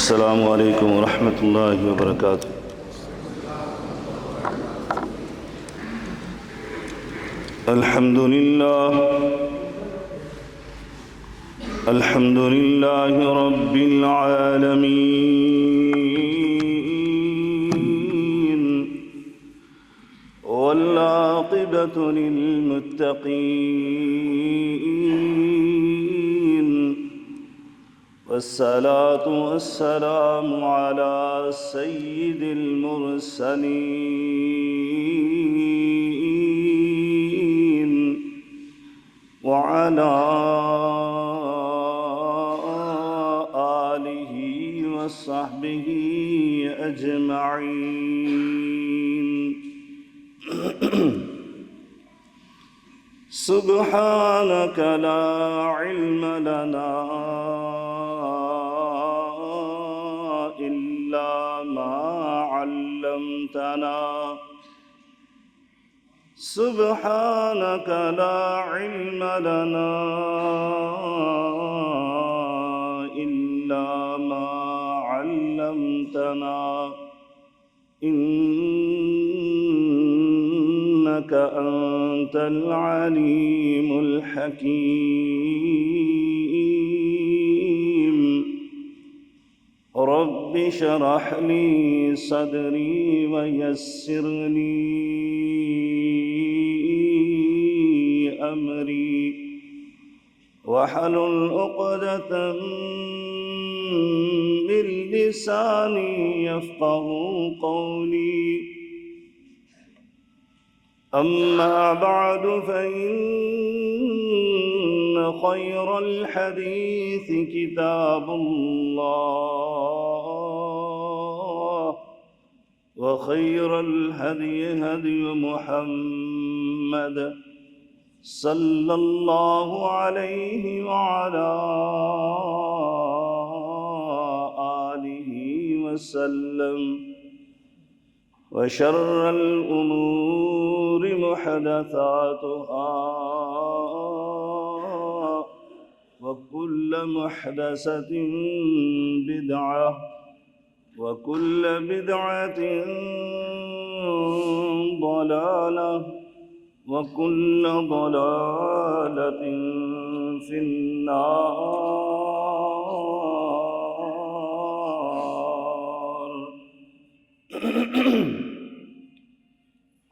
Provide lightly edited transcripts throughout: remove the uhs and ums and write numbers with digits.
السلام عليكم ورحمة الله وبركاته. الحمد لله رب العالمين، والعاقبة للمتقين، والصلاة والسلام على سيد المرسلين وعلى آله وصحبه أجمعين. سبحانك لا علم لنا إلا ما علمتنا. سبحانك لا علم لنا إلا ما علمتنا، إنك أنت العليم الحكيم. رب اشرح لي صدري ويسر لي أمري، واحلل عقدة من لساني يفقهوا قولي. أما بعد، فإن خير الحديث كتاب الله، وخير الهدي هدي محمد صلى الله عليه وعلى آله وسلم. وشر الأمور محدثاتها، وكل محدثة بدعة، وكل بدعة ضلالة، وكل ضلالة في النار.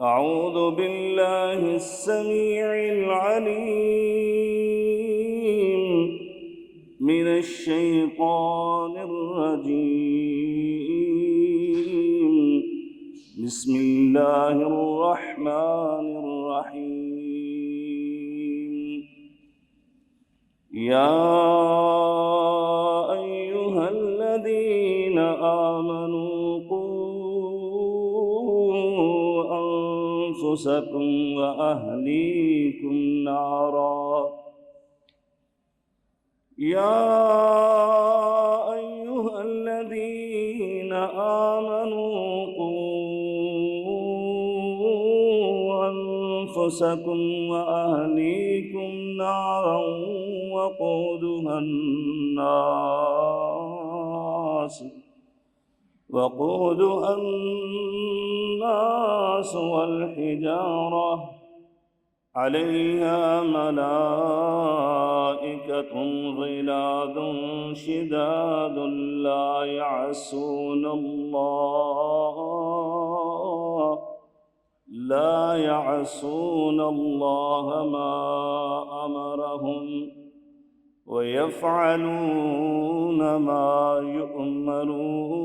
أعوذ بالله السميع العليم من الشيطان الرجيم. بسم الله الرحمن الرحيم. يا أيها الذين آمنوا أنفسكم وأهليكم نارا. يا أيها الذين آمنوا قوا أنفسكم وأهليكم نارا وقودها الناس والحجارة عليها ملائكة غلاظ شداد لا يعصون الله ما أمرهم ويفعلون ما يؤمرون.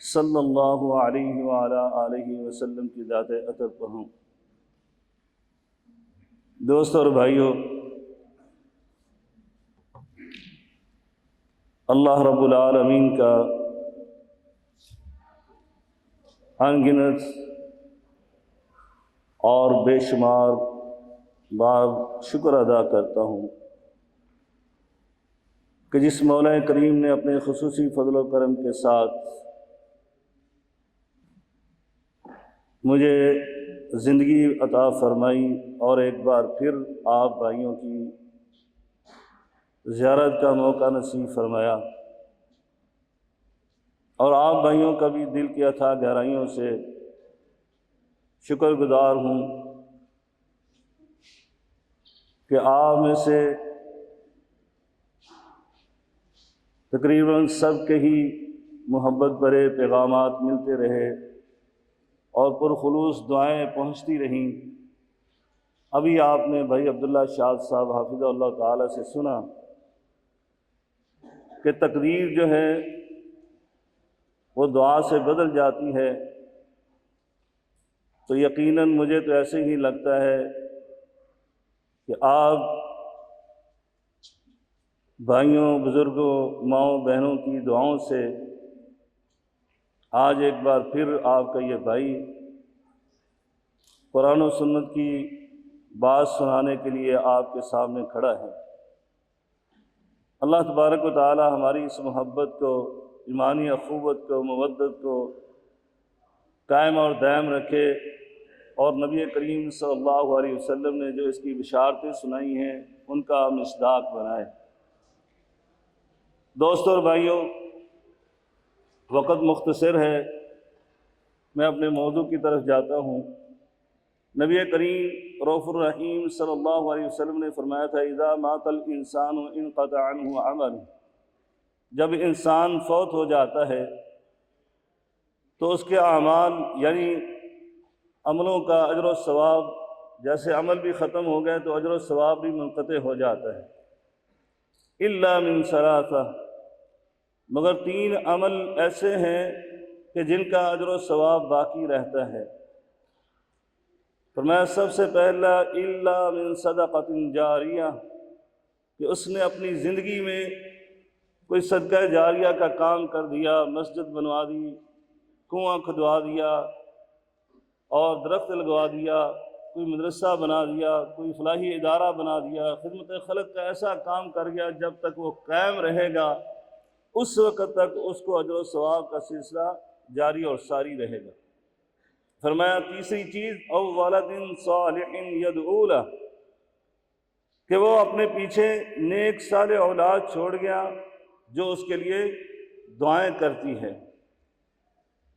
صلی اللہ علیہ وعلی آلہ وسلم کی ذات اطہر پر ہوں۔ دوستوں اور بھائیوں، اللہ رب العالمین کا انگنت اور بے شمار بار شکر ادا کرتا ہوں کہ جس مولا کریم نے اپنے خصوصی فضل و کرم کے ساتھ مجھے زندگی عطا فرمائی اور ایک بار پھر آپ بھائیوں کی زیارت کا موقع نصیب فرمایا، اور آپ بھائیوں کا بھی دل کی اتھاہ گہرائیوں سے شکر گزار ہوں کہ آپ میں سے تقریباً سب کے ہی محبت بھرے پیغامات ملتے رہے اور پرخلوص دعائیں پہنچتی رہیں۔ ابھی آپ نے بھائی عبداللہ شاد صاحب حافظہ اللہ تعالی سے سنا کہ تقدیر جو ہے وہ دعا سے بدل جاتی ہے، تو یقیناً مجھے تو ایسے ہی لگتا ہے کہ آپ بھائیوں، بزرگوں، ماؤں، بہنوں کی دعاؤں سے آج ایک بار پھر آپ کا یہ بھائی قرآن و سنت کی بات سنانے کے لیے آپ کے سامنے کھڑا ہے۔ اللہ تبارک و تعالی ہماری اس محبت کو، ایمانی اخوت کو، مودت کو قائم اور دائم رکھے، اور نبی کریم صلی اللہ علیہ وسلم نے جو اس کی بشارتیں سنائی ہیں ان کا مصداق بنائے۔ دوستوں اور بھائیوں، وقت مختصر ہے، میں اپنے موضوع کی طرف جاتا ہوں۔ نبی کریم رؤوف الرحیم صلی اللہ علیہ وسلم نے فرمایا تھا اذا مات الانسان انقطع عنہ عمل، جب انسان فوت ہو جاتا ہے تو اس کے اعمال یعنی عملوں کا اجر و ثواب، جیسے عمل بھی ختم ہو گئے تو اجر و ثواب بھی منقطع ہو جاتا ہے۔ الا من ثلاثہ، مگر 3 عمل ایسے ہیں کہ جن کا اجر و ثواب باقی رہتا ہے۔ فرمایا سب سے پہلا الا من صدقۃ جاریہ، کہ اس نے اپنی زندگی میں کوئی صدقہ جاریہ کا کام کر دیا، مسجد بنوا دی، کنواں کھدوا دیا اور درخت لگوا دیا، کوئی مدرسہ بنا دیا، کوئی فلاحی ادارہ بنا دیا، خدمت خلق کا ایسا کام کر گیا جب تک وہ قائم رہے گا اس وقت تک اس کو اجر و ثواب کا سلسلہ جاری اور ساری رہے گا۔ فرمایا تیسری چیز او ولد صالح یدعو لہ، کہ وہ اپنے پیچھے نیک صالح اولاد چھوڑ گیا جو اس کے لیے دعائیں کرتی ہے۔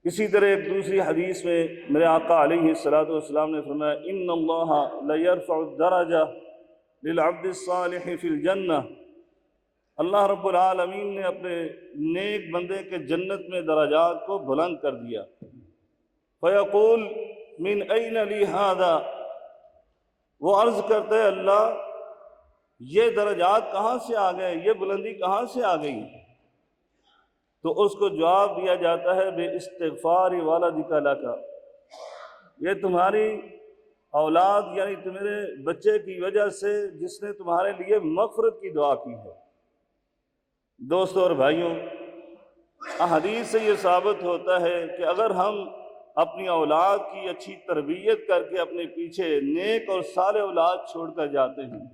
اسی طرح ایک دوسری حدیث میں میرے آقا علیہ الصلوۃ والسلام نے فرمایا ان اللہ لیرفع الدرجہ للعبد الصالح فی الجنہ، اللہ رب العالمین نے اپنے نیک بندے کے جنت میں درجات کو بلند کر دیا۔ فیقول من این لی ھذا، وہ عرض کرتے ہیں اللہ یہ درجات کہاں سے آ گئے، یہ بلندی کہاں سے آ گئی؟ تو اس کو جواب دیا جاتا ہے بے استغفار والدک لک، یہ تمہاری اولاد یعنی تمہارے بچے کی وجہ سے جس نے تمہارے لیے مغفرت کی دعا کی ہے۔ دوستوں اور بھائیوں، احادیث سے یہ ثابت ہوتا ہے کہ اگر ہم اپنی اولاد کی اچھی تربیت کر کے اپنے پیچھے نیک اور صالح اولاد چھوڑ کر جاتے ہیں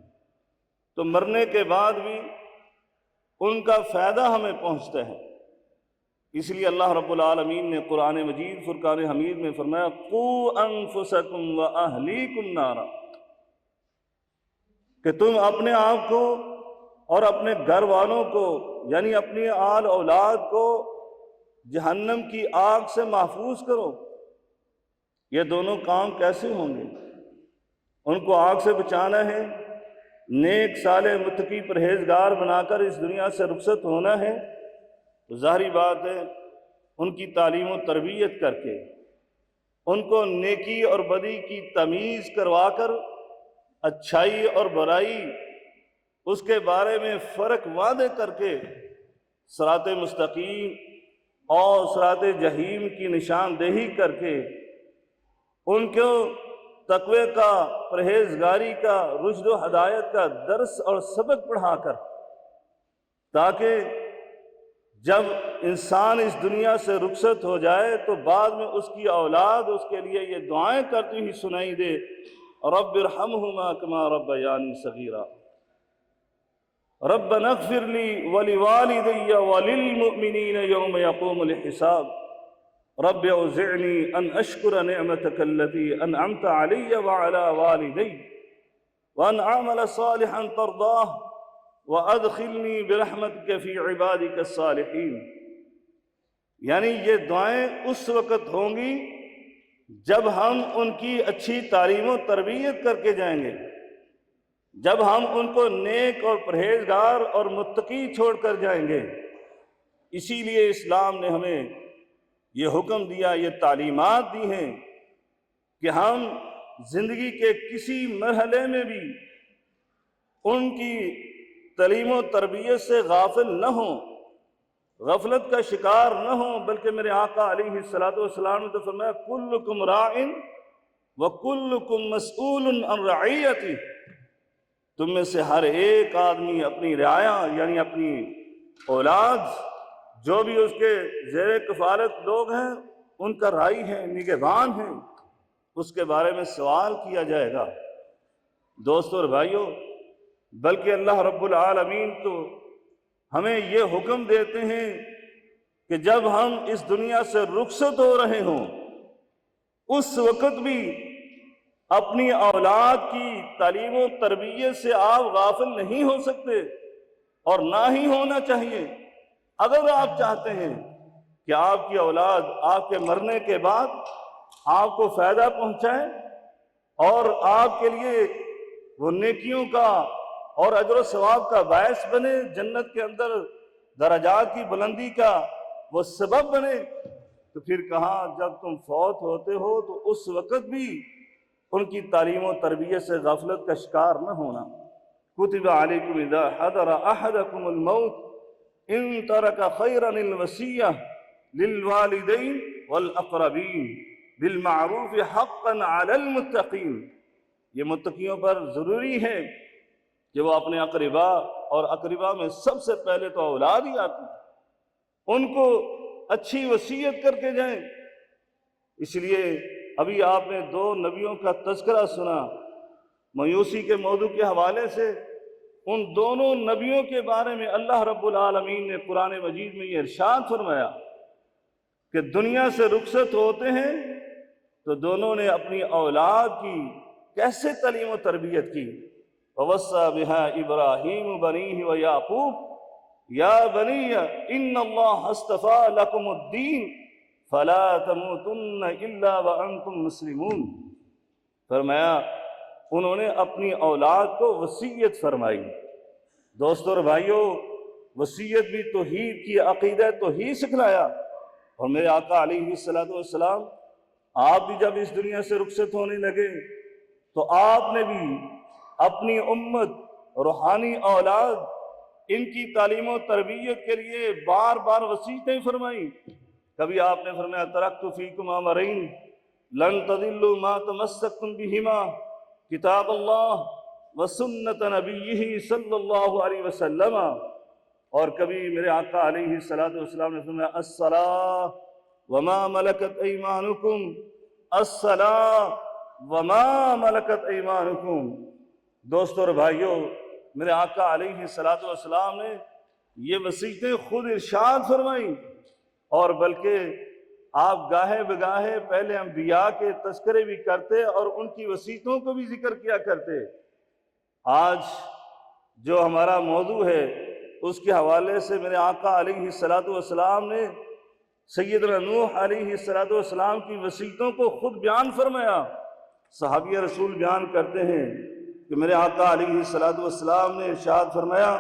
تو مرنے کے بعد بھی ان کا فائدہ ہمیں پہنچتا ہے۔ اس لیے اللہ رب العالمین نے قرآن مجید فرقان حمید میں فرمایا قوا انفسکم واہلیکم نارا، کہ تم اپنے آپ کو اور اپنے گھر والوں کو یعنی اپنی آل اولاد کو جہنم کی آگ سے محفوظ کرو۔ یہ دونوں کام کیسے ہوں گے؟ ان کو آگ سے بچانا ہے، نیک صالح متقی پرہیزگار بنا کر اس دنیا سے رخصت ہونا ہے، تو ظاہری بات ہے ان کی تعلیم و تربیت کر کے ان کو نیکی اور بدی کی تمیز کروا کر اچھائی اور برائی اس کے بارے میں فرق واضح کر کے صراط مستقیم اور صراط جحیم کی نشاندہی کر کے ان کو تقوی کا، پرہیزگاری کا، رشد و ہدایت کا درس اور سبق پڑھا کر، تاکہ جب انسان اس دنیا سے رخصت ہو جائے تو بعد میں اس کی اولاد اس کے لیے یہ دعائیں کرتی ہوئی سنائی دے، رب ارحمہما کما ربیانی صغیرا، ربنا اغفر لی ولوالدی وللمؤمنین یوم یقوم الحساب، رب اوزعنی ان اشکر نعمتک التي انعمت علی وعلى والدی وان اعمل صالحا ترضاه وَأَدْخِلْنِي بِرَحْمَتِكَ فِي عِبَادِكَ الصَّالِحِينَ۔ یعنی یہ دعائیں اس وقت ہوں گی جب ہم ان کی اچھی تعلیم و تربیت کر کے جائیں گے، جب ہم ان کو نیک اور پرہیزگار اور متقی چھوڑ کر جائیں گے۔ اسی لیے اسلام نے ہمیں یہ حکم دیا، یہ تعلیمات دی ہیں کہ ہم زندگی کے کسی مرحلے میں بھی ان کی تعلیم و تربیت سے غافل نہ ہوں، غفلت کا شکار نہ ہوں، بلکہ میرے آقا علیہ السلام نے تو فرمایا کلکم راع وکلکم مسئول عن رعیتہ، تم میں سے ہر ایک آدمی اپنی رعایا یعنی اپنی اولاد، جو بھی اس کے زیر کفالت لوگ ہیں ان کا راعی ہے، نگہبان ہیں، اس کے بارے میں سوال کیا جائے گا۔ دوستو اور بھائیو، بلکہ اللہ رب العالمین تو ہمیں یہ حکم دیتے ہیں کہ جب ہم اس دنیا سے رخصت ہو رہے ہوں اس وقت بھی اپنی اولاد کی تعلیم و تربیت سے آپ غافل نہیں ہو سکتے، اور نہ ہی ہونا چاہیے۔ اگر آپ چاہتے ہیں کہ آپ کی اولاد آپ کے مرنے کے بعد آپ کو فائدہ پہنچائے اور آپ کے لیے وہ نیکیوں کا اور اجر و ثواب کا باعث بنے، جنت کے اندر درجات کی بلندی کا وہ سبب بنے، تو پھر کہاں جب تم فوت ہوتے ہو تو اس وقت بھی ان کی تعلیم و تربیت سے غفلت کا شکار نہ ہونا۔ کتب علیکم اذا حضر احدکم الموت ان ترک خیرا الوصیۃ للوالدین والاقربین بالمعروف حقا علی المتقین۔ یہ متقیوں پر ضروری ہے کہ وہ اپنے اقربا، اور اقربا میں سب سے پہلے تو اولاد ہی آتی ہے، ان کو اچھی وصیت کر کے جائیں۔ اس لیے ابھی آپ نے 2 نبیوں کا تذکرہ سنا، مایوسی کے موضوع کے حوالے سے ان دونوں نبیوں کے بارے میں اللہ رب العالمین نے قرآن مجید میں یہ ارشاد فرمایا کہ دنیا سے رخصت ہوتے ہیں تو دونوں نے اپنی اولاد کی کیسے تعلیم و تربیت کی۔ وَوَصَّى بِهَا إِبْرَاهِيمُ بَنِيهِ وَيَعْقُوبُ يَا بَنِيَّ إِنَّ اللَّهَ اصْطَفَىٰ لَكُمُ الدِّينَ فَلَا تَمُوتُنَّ إِلَّا وَأَنْتُمْ مُسْلِمُونَ۔ فرمایا انہوں نے اپنی اولاد کو وصیت فرمائی۔ دوستو اور بھائیو، وصیت بھی توحید کی، عقیدہ توحید سکھلایا۔ اور میرے آقا علیہ السلام آپ بھی جب اس دنیا سے رخصت ہونے لگے تو آپ نے بھی اپنی امت، روحانی اولاد، ان کی تعلیم و تربیت کے لیے بار بار وصیتیں فرمائیں۔ کبھی آپ نے فرمایا ترکت فیکم امرین لن تضلوا ما تمسکتم بہما کتاب اللہ وسنت نبیہ صلی اللہ علیہ وسلم۔ اور کبھی میرے آقا علیہ السلام نے فرمایا الصلاۃ وما ملکت ایمانکم، الصلاۃ وما ملکت ایمانکم۔ دوستو اور بھائیو، میرے آقا علیہ السلام نے یہ وصیتیں خود ارشاد فرمائیں، اور بلکہ آپ گاہے بگاہے پہلے انبیاء کے تذکرے بھی کرتے اور ان کی وصیتوں کو بھی ذکر کیا کرتے۔ آج جو ہمارا موضوع ہے اس کے حوالے سے میرے آقا علیہ السلام نے سیدنا نوح علیہ السلام کی وصیتوں کو خود بیان فرمایا۔ صحابی رسول بیان کرتے ہیں کہ میرے آقا علیہ السلام نے ارشاد فرمایا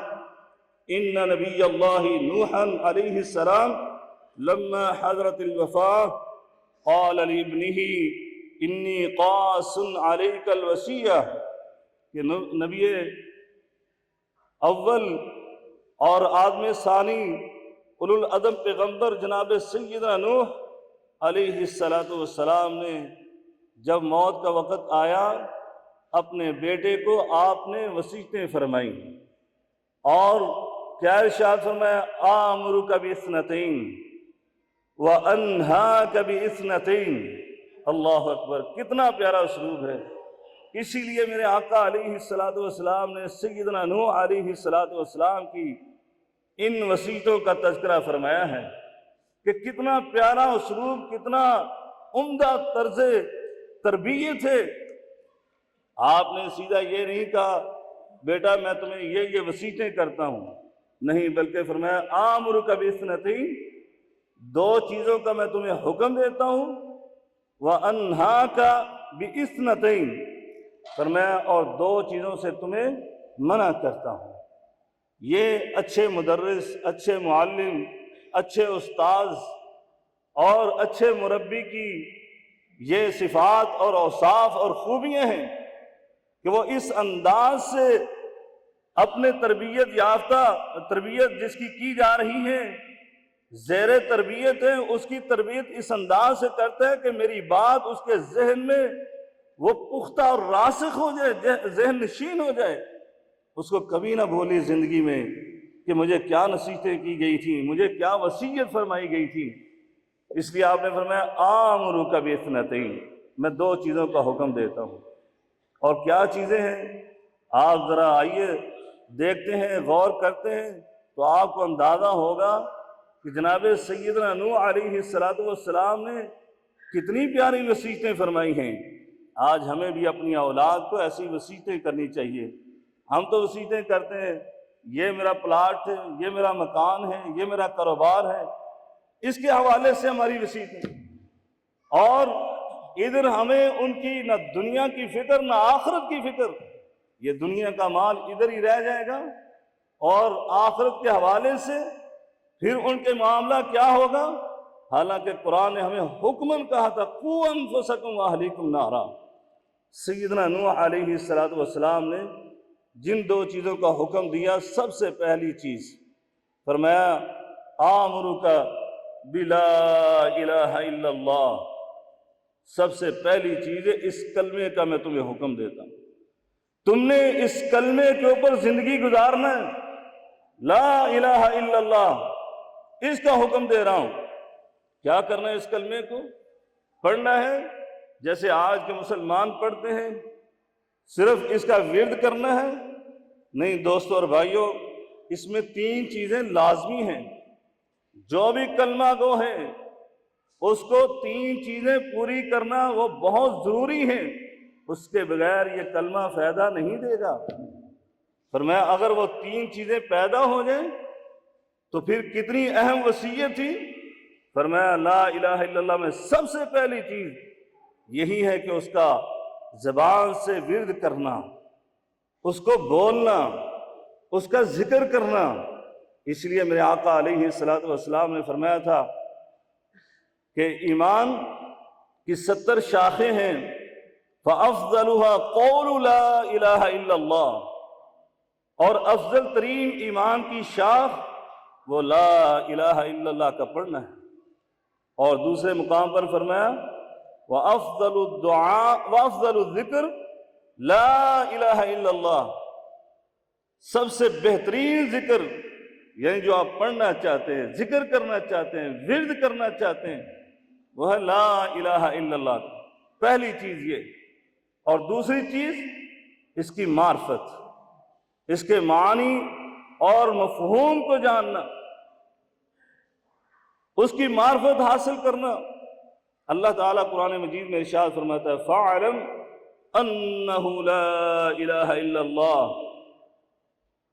ان نبی اللہ نوحا علیہ السلام لما حضرت الوفاة قال لابنہ انی قاص علیک الوصیہ، کہ نبی اول اور آدم ثانی اولو العزم پیغمبر جناب سیدنا نوح علیہ السلام نے جب موت کا وقت آیا اپنے بیٹے کو آپ نے وصیتیں فرمائیں اور کیا ارشاد فرمایا آمرک باثنتین وانہاک باثنتین۔ اللہ اکبر، کتنا پیارا اسلوب ہے۔ اسی لیے میرے آقا علیہ السلام نے سیدنا نوح علیہ السلام کی ان وصیتوں کا تذکرہ فرمایا ہے کہ کتنا پیارا اسلوب، کتنا عمدہ طرز تربیت ہے۔ آپ نے سیدھا یہ نہیں کہا بیٹا میں تمہیں یہ وصیتیں کرتا ہوں، نہیں، بلکہ فرمایا آمرک باثنتین، دو چیزوں کا میں تمہیں حکم دیتا ہوں، وانہاک باثنتین، فرمایا اور دو چیزوں سے تمہیں منع کرتا ہوں۔ یہ اچھے مدرس، اچھے معلم، اچھے استاذ اور اچھے مربی کی یہ صفات اور اوصاف اور خوبیاں ہیں کہ وہ اس انداز سے اپنے تربیت یافتہ، تربیت جس کی جا رہی ہے، زیر تربیت ہے، اس کی تربیت اس انداز سے کرتا ہے کہ میری بات اس کے ذہن میں وہ پختہ اور راسخ ہو جائے، ذہن نشین ہو جائے، اس کو کبھی نہ بھولی زندگی میں کہ مجھے کیا نصیحتیں کی گئی تھیں، مجھے کیا وصیت فرمائی گئی تھی۔ اس لیے آپ نے فرمایا آمرک باثنتین، میں دو چیزوں کا حکم دیتا ہوں۔ اور کیا چیزیں ہیں؟ آپ ذرا آئیے دیکھتے ہیں، غور کرتے ہیں تو آپ کو اندازہ ہوگا کہ جناب سیدنا نوح علیہ السلام نے کتنی پیاری وصیتیں فرمائی ہیں۔ آج ہمیں بھی اپنی اولاد کو ایسی وصیتیں کرنی چاہیے۔ ہم تو وصیتیں کرتے ہیں، یہ میرا پلاٹ ہے، یہ میرا مکان ہے، یہ میرا کاروبار ہے، اس کے حوالے سے ہماری وصیتیں، اور ادھر ہمیں ان کی نہ دنیا کی فکر نہ آخرت کی فکر۔ یہ دنیا کا مال ادھر ہی رہ جائے گا اور آخرت کے حوالے سے پھر ان کے معاملہ کیا ہوگا؟ حالانکہ قرآن نے ہمیں حکماً کہا تھا قوا انفسکم واہلیکم نارا۔ سیدنا نوح علیہ السلام نے جن دو چیزوں کا حکم دیا، سب سے پہلی چیز فرمایا آمرک بلا الہ الا اللہ، سب سے پہلی چیز ہے اس کلمے کا میں تمہیں حکم دیتا ہوں، تم نے اس کلمے کے اوپر زندگی گزارنا ہے، لا الہ الا اللہ، اس کا حکم دے رہا ہوں۔ کیا کرنا ہے؟ اس کلمے کو پڑھنا ہے جیسے آج کے مسلمان پڑھتے ہیں، صرف اس کا ورد کرنا ہے؟ نہیں دوستو اور بھائیو، اس میں تین چیزیں لازمی ہیں۔ جو بھی کلمہ گو ہے اس کو تین چیزیں پوری کرنا وہ بہت ضروری ہیں، اس کے بغیر یہ کلمہ فائدہ نہیں دے گا۔ فرمایا اگر وہ تین چیزیں پیدا ہو جائیں تو پھر کتنی اہم وصیت تھی۔ فرمایا لا الہ الا اللہ میں سب سے پہلی چیز یہی ہے کہ اس کا زبان سے ورد کرنا، اس کو بولنا، اس کا ذکر کرنا۔ اس لیے میرے آقا علیہ السلام نے فرمایا تھا کہ ایمان کی 70 شاخیں ہیں، فَأَفْضَلُهَا قَوْلُ لَا إِلَهَ إِلَّا اللَّهِ، اور افضل ترین ایمان کی شاخ وہ لا الہ الا اللہ کا پڑھنا ہے۔ اور دوسرے مقام پر فرمایا وَأَفْضَلُ الدُّعَاء وَأَفْضَلُ الذِّكْرِ لا الہ الا اللہ، سب سے بہترین ذکر یعنی جو آپ پڑھنا چاہتے ہیں، ذکر کرنا چاہتے ہیں، ورد کرنا چاہتے ہیں، وہ ہے لا الہ الا اللہ۔ پہلی چیز یہ، اور دوسری چیز اس کی معرفت، اس کے معنی اور مفہوم کو جاننا، اس کی معرفت حاصل کرنا۔ اللہ تعالیٰ قرآن مجید میں ارشاد فرماتا ہے فَاعْلَمْ أَنَّهُ لَا إِلَهَ إِلَّا اللَّهِ،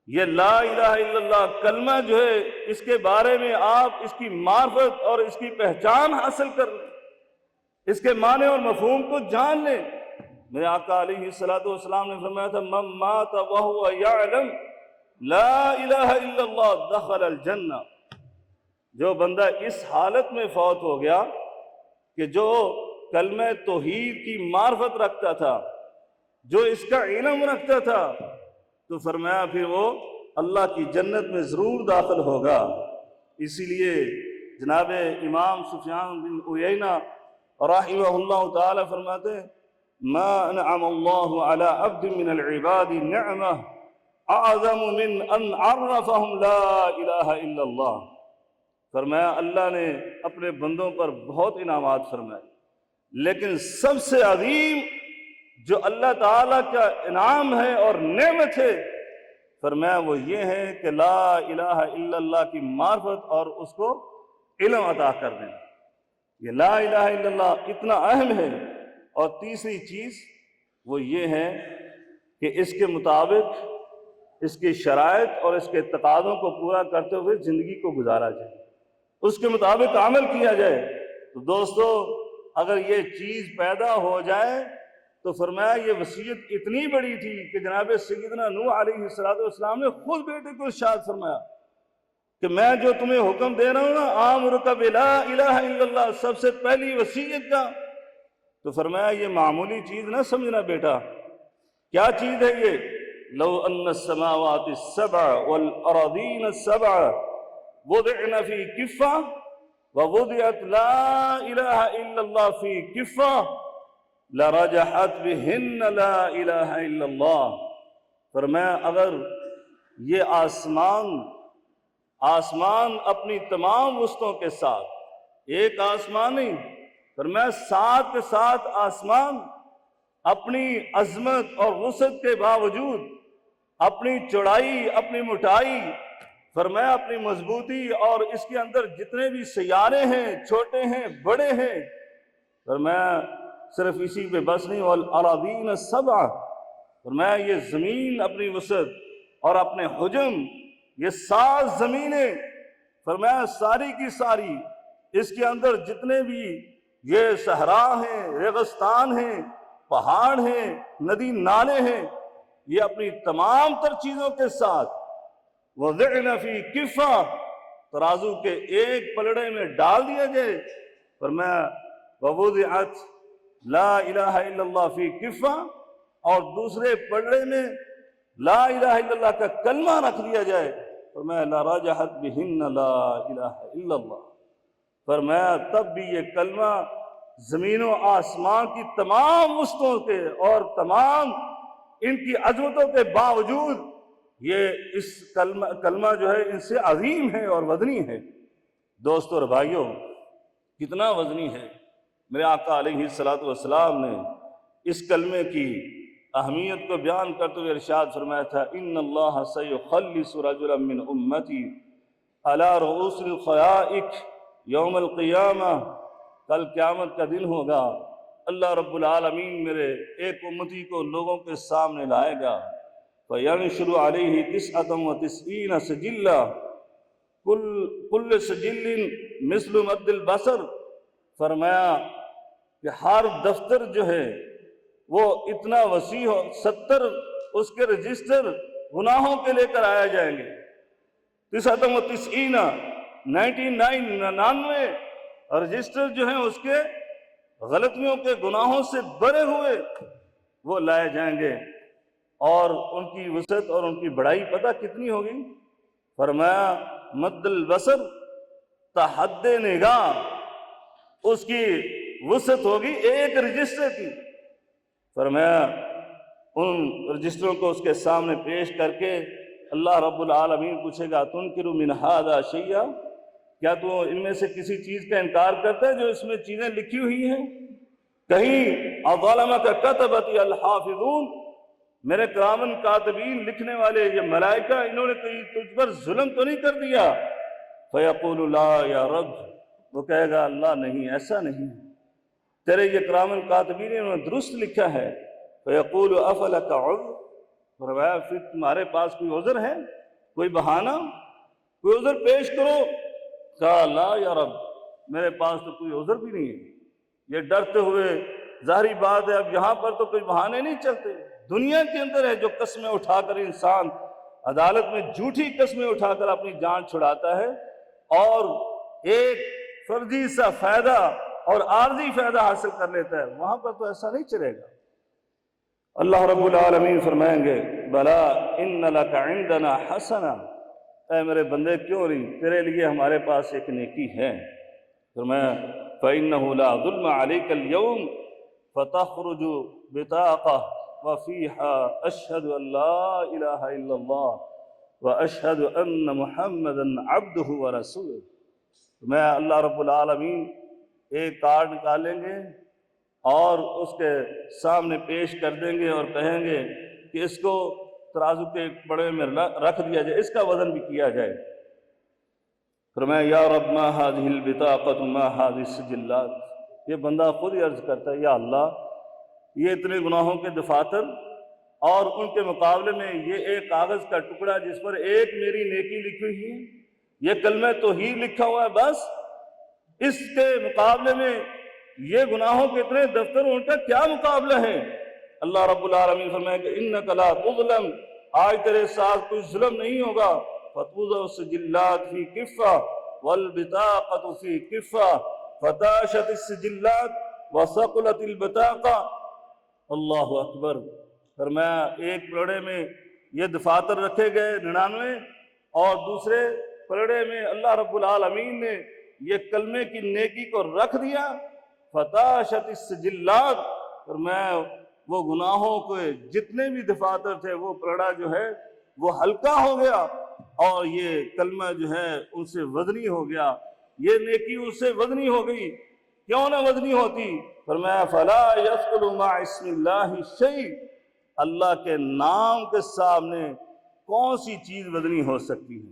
یہ لا الہ الا اللہ کلمہ جو ہے اس کے بارے میں آپ اس کی معرفت اور اس کی پہچان حاصل کر لیں، اس کے معنی اور مفہوم کو جان لیں۔ میرے آقا علیہ السلام نے فرمایا تھا من مات وهو يعلم لا الہ الا اللہ دخل الجنہ، جو بندہ اس حالت میں فوت ہو گیا کہ جو کلمہ توحید کی معرفت رکھتا تھا، جو اس کا علم رکھتا تھا، تو فرمایا پھر وہ اللہ کی جنت میں ضرور داخل ہوگا۔ اسی لیے جناب امام سفیان بن عیینہ رحمہ اللہ تعالی فرماتے ہیں ما انعم اللہ علی عبد من العباد نعمہ اعظم من ان عرفهم لا الہ الا اللہ. فرمایا اللہ نے اپنے بندوں پر بہت انعامات فرمائے، لیکن سب سے عظیم جو اللہ تعالیٰ کا انعام ہے اور نعمت ہے، فرمایا وہ یہ ہے کہ لا الہ الا اللہ کی معرفت اور اس کو علم عطا کر دینا. یہ لا الہ الا اللہ اتنا اہم ہے. اور تیسری چیز وہ یہ ہے کہ اس کے مطابق اس کی شرائط اور اس کے تقاضوں کو پورا کرتے ہوئے زندگی کو گزارا جائے، اس کے مطابق عمل کیا جائے. تو دوستو اگر یہ چیز پیدا ہو جائے تو فرمایا یہ وصیت اتنی بڑی تھی کہ جناب سیدنا نوح علیہ السلام نے خود بیٹے کو ارشاد فرمایا کہ میں جو تمہیں حکم دے رہا ہوں نا آمرک بلا الہ الا اللہ، سب سے پہلی وصیت کا، تو فرمایا یہ معمولی چیز نہ سمجھنا بیٹا. کیا چیز ہے یہ؟ لو ان السماوات السبع والارضین السبع وضعن فی کفہ ووضعت لا الہ الا اللہ فی کفہ لرجحت بہن لا الہ الا اللہ. فرمایا اگر یہ آسمان اپنی تمام وسطوں کے ساتھ، ایک آسمان نہیں، فرمایا ساتھ کے ساتھ آسمان اپنی عظمت اور وسعت کے باوجود، اپنی چوڑائی، اپنی موٹائی، فرمایا اپنی مضبوطی، اور اس کے اندر جتنے بھی سیارے ہیں، چھوٹے ہیں بڑے ہیں، فرمایا صرف اسی پہ بس نہیں، والارضین السبع، فرمایا یہ زمین اپنی وسعت اور اپنے حجم، یہ 7 زمینیں، فرمایا ساری کی ساری، اس کے اندر جتنے بھی یہ صحرا ہیں، ریگستان ہیں، پہاڑ ہیں، ندی نالے ہیں، یہ اپنی تمام تر چیزوں کے ساتھ وضعن فی کفہ، ترازو کے ایک پلڑے میں ڈال دیا جائے. فرمایا ووضعت لا الہ الا اللہ فی کفہ، اور دوسرے پلڑے میں لا الہ الا اللہ کا کلمہ رکھ دیا جائے. فرمایا لرجحت بہن لا الہ الا اللہ. فرمایا تب بھی یہ کلمہ زمین و آسمان کی تمام وسطوں کے اور تمام ان کی عظمتوں کے باوجود یہ اس کلمہ جو ہے ان سے عظیم ہے اور وزنی ہے. دوستو اور بھائیوں، کتنا وزنی ہے. میرے آقا علیہ السلام نے اس کلمے کی اہمیت کو بیان کرتے ہوئے ارشاد فرمایا تھا ان اللہ سیخلص رجلا من امتی علی رؤوس الخلائق یوم القیامہ. کل قیامت کا دن ہوگا، اللہ رب العالمین میرے ایک امتی کو لوگوں کے سامنے لائے گا. فینشر علیہ 99 سجلا کل سجل مثل مد البصر. فرمایا کہ ہر دفتر جو ہے وہ اتنا وسیع ہو، 70 اس کے رجسٹر گناہوں کے لے کر آیا جائیں گے. 99 رجسٹر جو ہیں اس کے غلطیوں کے گناہوں سے بھرے ہوئے وہ لائے جائیں گے. اور ان کی وسعت اور ان کی بڑائی پتہ کتنی ہوگی؟ فرمایا مد البصر، تحد نگاہ اس کی وسعت ہوگی ایک رجسٹر کی. فرمایا ان رجسٹروں کو اس کے سامنے پیش کر کے اللہ رب العالمین پوچھے گا تنکر من ھذا شیئا، کیا تو ان میں سے کسی چیز کا انکار کرتا ہے جو اس میں چیزیں لکھی ہوئی ہیں؟ کہیں اظلمک کتبت الحافظون، میرے کرامن کاتبین لکھنے والے یہ ملائکہ انہوں نے کہیں تجھ پر ظلم تو نہیں کر دیا؟ فیقول لا یا رب، وہ کہے گا اللہ نہیں، ایسا نہیں، تیرے یہ کرامن کاتبین نے انہوں نے درست لکھا ہے. فیقول افلک عذر، فرمایا پھر تمہارے پاس کوئی عذر ہے، کوئی بہانہ، کوئی عذر پیش کرو. کہا لا یا رب، میرے پاس تو کوئی عذر بھی نہیں ہے. یہ ڈرتے ہوئے، ظاہری بات ہے اب یہاں پر تو کوئی بہانے نہیں چلتے. دنیا کے اندر ہے جو قسمیں اٹھا کر انسان عدالت میں جھوٹی قسمیں اٹھا کر اپنی جان چھڑاتا ہے اور ایک فرضی سا فائدہ اور عارضی فائدہ حاصل کر لیتا ہے، وہاں پر تو ایسا نہیں چلے گا. اللہ رب العالمین فرمائیں گے بلا ان لک عندنا حسنہ، اے میرے بندے کیوں نہیں، تیرے لیے ہمارے پاس ایک نیکی ہے۔ فرمایا فَإِنَّهُ لَا ظُلْمَ عَلَيْكَ الْيَوْمَ فَتَخْرُجُ بِطَاقَةً وَفِيهَا أَشْهَدُ أَن لَا إِلَهَ إِلَّا اللَّهُ وَأَشْهَدُ أَنَّ مُحَمَّدًا عَبْدُهُ وَرَسُولُهُ۔ میں اللہ رب العالمین ایک کارڈ نکالیں گے اور اس کے سامنے پیش کر دیں گے اور کہیں گے کہ اس کو ترازو کے بڑے میں رکھ دیا جائے، اس کا وزن بھی کیا جائے۔ فرمایا یا رب ما هذه البطاقة ما هذه السجلات، یہ بندہ خود ہی عرض کرتا ہے یا اللہ یہ اتنے گناہوں کے دفاتر اور ان کے مقابلے میں یہ ایک کاغذ کا ٹکڑا جس پر ایک میری نیکی لکھی ہوئی ہے، یہ کلمہ توحید لکھا ہوا ہے، بس اس کے مقابلے میں یہ گناہوں کے اتنے دفتر، ان کا کیا مقابلہ ہے؟ اللہ رب العالمین فرمائے کہ انک لا تظلم، آج تیرے ساتھ کوئی ظلم نہیں ہوگا۔ فتوضع السجلات فی کفہ والبطاقۃ فی کفہ فتاشت السجلات وثقلت البطاقہ۔ اللہ اکبر۔ فرمایا ایک پلڑے میں یہ دفاتر رکھے گئے 99 اور دوسرے پلڑے میں اللہ رب العالمین نے یہ کلمے کی نیکی کو رکھ دیا۔ فتاشت السجلات، فرمایا وہ گناہوں کے جتنے بھی دفاتر تھے وہ پلڑا جو ہے وہ ہلکا ہو گیا اور یہ کلمہ جو ہے ان سے وزنی ہو گیا، یہ نیکی اس سے وزنی ہو گئی۔ کیوں نہ وزنی ہوتی؟ فرمایا فلا یثقل مع اسم اللہ شیء، اللہ کے نام کے سامنے کون سی چیز وزنی ہو سکتی ہے؟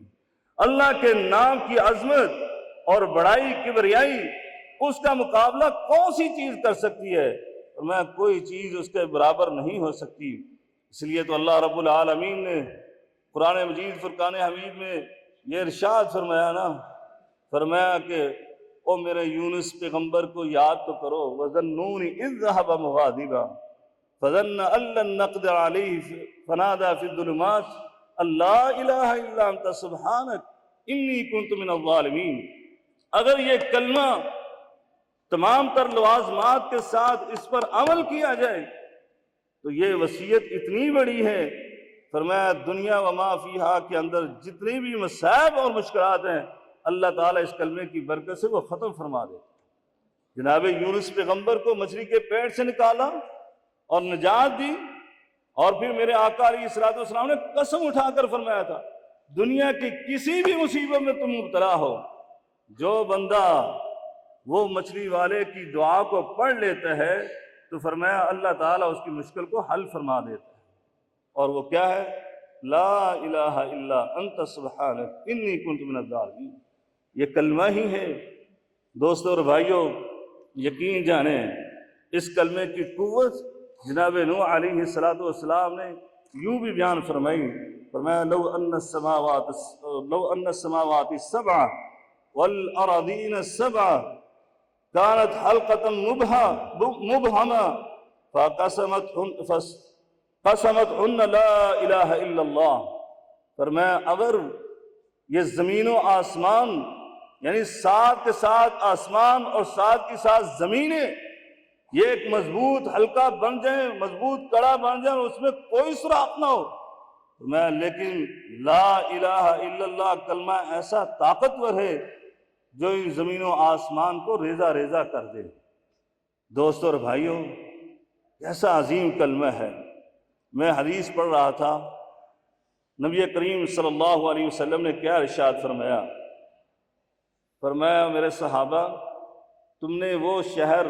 اللہ کے نام کی عظمت اور بڑائی کبریائی، اس کا مقابلہ کون سی چیز کر سکتی ہے؟ فرمایا کوئی چیز اس کے برابر نہیں ہو سکتی۔ اس لیے تو اللہ رب العالمین نے قرآن مجید فرقان حمید میں یہ ارشاد فرمایا نا، فرمایا کہ او میرے یونس پیغمبر کو یاد تو کرو، وَظَنُّونِ إِذْ ذَهَبَ مُغَاضِبًا فَظَنَّ أَن لَّن نَّقْدِرَ عَلَيْهِ فَنَادَىٰ فِي الظُّلُمَاتِ أَن لَّا إِلَٰهَ إِلَّا أَنتَ سُبْحَانَكَ إِنِّي كُنتُ مِنَ الظَّالِمِينَ۔ اگر یہ کلمہ تمام تر لوازمات کے ساتھ اس پر عمل کیا جائے تو یہ وصیت اتنی بڑی ہے، فرمایا دنیا و ما فیہا کے اندر جتنی بھی مصائب اور مشکلات ہیں اللہ تعالیٰ اس کلمے کی برکت سے وہ ختم فرما دے۔ جناب یونس پیغمبر کو مچھلی کے پیٹ سے نکالا اور نجات دی، اور پھر میرے آقا علیہ الصلوۃ والسلام نے قسم اٹھا کر فرمایا تھا دنیا کی کسی بھی مصیبت میں تم مبتلا ہو، جو بندہ وہ مچھلی والے کی دعا کو پڑھ لیتا ہے تو فرمایا اللہ تعالیٰ اس کی مشکل کو حل فرما دیتا ہے، اور وہ کیا ہے؟ لا الہ الا انت سبحانک انی کنت من الظالمین۔ یہ کلمہ ہی ہے۔ دوستو اور بھائیوں، یقین جانیں اس کلمے کی قوت جناب نوح علیہ السلام نے یوں بھی بیان فرمائی، فرمایا لو ان السماوات السبع والارضین السبع كانت حلقة مبهمة فقسمتهن لا الہ الا اللہ۔ فرمایا اگر یہ زمین و آسمان، یعنی ساتھ کے ساتھ آسمان اور ساتھ کے ساتھ زمینیں، یہ ایک مضبوط حلقہ بن جائیں، مضبوط کڑا بن جائیں اور اس میں کوئی سوراخ نہ ہو، فرمایا لیکن لا الہ الا اللہ کلمہ ایسا طاقتور ہے جو ان زمین و آسمان کو ریزہ ریزہ کر دے۔ دوستو اور بھائیوں، ایسا عظیم کلمہ ہے۔ میں حدیث پڑھ رہا تھا، نبی کریم صلی اللہ علیہ وسلم نے کیا ارشاد فرمایا؟ فرمایا میرے صحابہ، تم نے وہ شہر،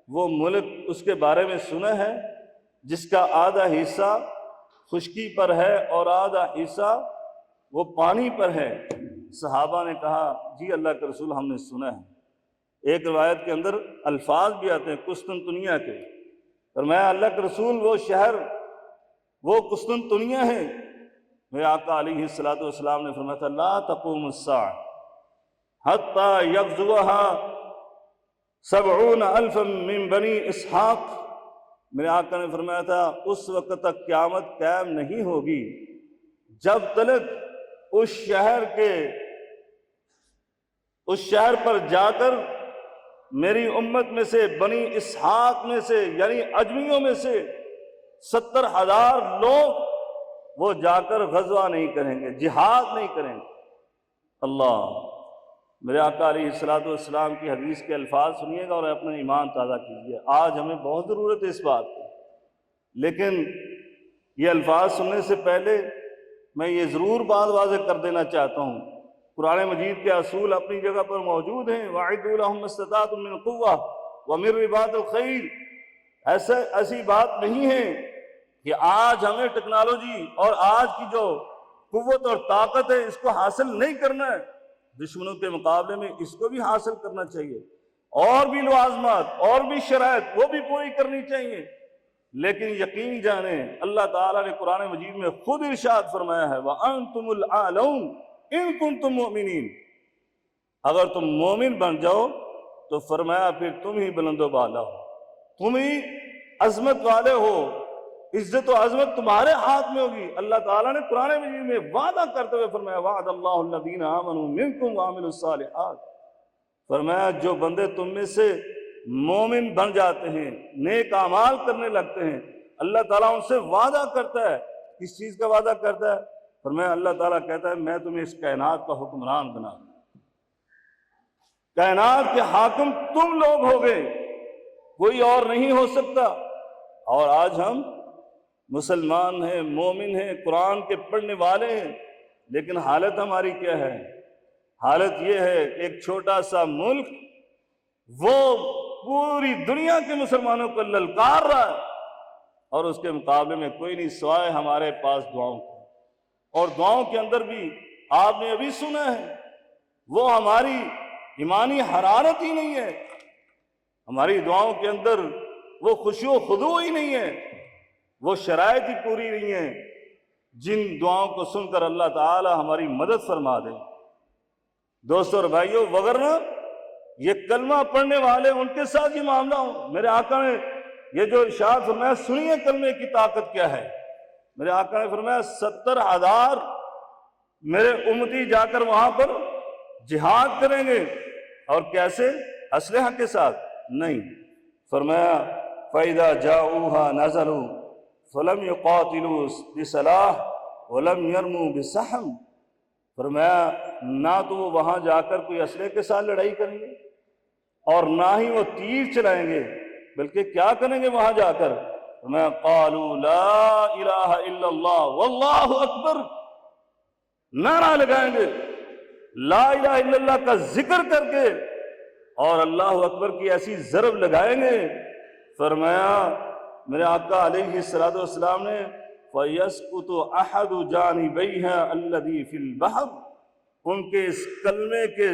وہ ملک اس کے بارے میں سنا ہے جس کا آدھا حصہ خشکی پر ہے اور آدھا حصہ وہ پانی پر ہے؟ صحابہ نے کہا جی اللہ کے رسول ہم نے سنا ہے۔ ایک روایت کے اندر الفاظ بھی آتے ہیں قسطنطنیہ کے، فرمایا اللہ کے رسول وہ شہر وہ قسطنطنیہ ہے۔ میرے آقا علیہ السلام نے فرمایا تھا لا تقوم الساعة حتى يغزوها 70,000 من بنی اسحاق۔ میرے آقا نے فرمایا تھا اس وقت تک قیامت قائم نہیں ہوگی جب تک اس شہر پر جا کر میری امت میں سے بنی اسحاق میں سے یعنی اجمیوں میں سے 70,000 لوگ وہ جا کر غزوہ نہیں کریں گے، جہاد نہیں کریں گے۔ اللہ، میرے آقا علیہ الصلوۃ والسلام کی حدیث کے الفاظ سنیے گا اور اپنا ایمان تازہ کیجیے۔ آج ہمیں بہت ضرورت ہے اس بات کی، لیکن یہ الفاظ سننے سے پہلے میں یہ ضرور بات واضح کر دینا چاہتا ہوں، قرآن مجید کے اصول اپنی جگہ پر موجود ہیں۔ وَأَعِدُّوا لَهُم مَّا اسْتَطَعْتُم مِّن قُوَّةٍ وَمِن رِّبَاطِ الْخَيْلِ۔ ایسی بات نہیں ہے کہ آج ہمیں ٹیکنالوجی اور آج کی جو قوت اور طاقت ہے اس کو حاصل نہیں کرنا ہے، دشمنوں کے مقابلے میں اس کو بھی حاصل کرنا چاہیے، اور بھی لوازمات اور بھی شرائط وہ بھی پوری کرنی چاہیے۔ لیکن یقین جانیں اللہ تعالیٰ نے قرآن مجید میں خود ارشاد فرمایا ہے وَأَنْتُمُ الْأَعْلَوْنَ إِن كُنتُم مُؤْمِنِينَ، اگر تم مومن بن جاؤ تو فرمایا پھر تم ہی بلند و بالا ہو، تم ہی عظمت والے ہو، عزت و عظمت تمہارے ہاتھ میں ہوگی۔ اللہ تعالیٰ نے قرآن مجید میں وعدہ کرتے ہوئے فرمایا وعد اللہ الذین آمنوا منکم وعملوا الصالحات، فرمایا جو بندے تم میں سے مومن بن جاتے ہیں، نیک اعمال کرنے لگتے ہیں، اللہ تعالیٰ ان سے وعدہ کرتا ہے۔ کس چیز کا وعدہ کرتا ہے؟ فرمایا اللہ تعالیٰ کہتا ہے میں تمہیں اس کائنات کا حکمران بنا دوں، کائنات کے حاکم تم لوگ ہوگے، کوئی اور نہیں ہو سکتا۔ اور آج ہم مسلمان ہیں، مومن ہیں، قرآن کے پڑھنے والے ہیں، لیکن حالت ہماری کیا ہے؟ حالت یہ ہے کہ ایک چھوٹا سا ملک وہ پوری دنیا کے مسلمانوں کو للکار رہا ہے، اور اس کے مقابلے میں کوئی نہیں سوائے ہمارے پاس دعاؤں کو، اور دعاؤں کے اندر بھی آپ نے ابھی سنا ہے وہ ہماری ایمانی حرارت ہی نہیں ہے، ہماری دعاؤں کے اندر وہ خشوع و خضوع ہی نہیں ہے، وہ شرائط ہی پوری نہیں ہیں جن دعاؤں کو سن کر اللہ تعالی ہماری مدد فرما دے۔ دوستو اور بھائیو، وگرنہ یہ کلمہ پڑھنے والے ان کے ساتھ یہ معاملہ ہو۔ میرے آقا نے یہ جو ارشاد فرمایا، سنیے کلمے کی طاقت کیا ہے۔ میرے آقا نے فرمایا 70,000 میرے امتی جا کر وہاں پر جہاد کریں گے، اور کیسے؟ اسلحہ کے ساتھ نہیں، فرمایا فَإِذَا جَاءُوهَا نَزَلُوا فَلَمْ يُقَاتِلُوا بِسَلَاحٍ وَلَمْ يَرْمُوا بِسَحْمٍ، فرمایا نہ تو وہ وہاں جا کر کوئی اسلحے کے ساتھ لڑائی کریں گے اور نہ ہی وہ تیر چلائیں گے، بلکہ کیا کریں گے وہاں جا کر؟ فرمایا قالوا لا الہ الا اللہ واللہ اکبر، نعرہ لگائیں گے، لا الہ الا اللہ کا ذکر کر کے اور اللہ اکبر کی ایسی ضرب لگائیں گے۔ فرمایا میرے آقا علیہ الصلوۃ والسلام نے فَيَسْقُطُ أَحَدُ جَانِبَيْهَا الَّذِي فِي الْبَحْرِ، ان کے اس کلمے کے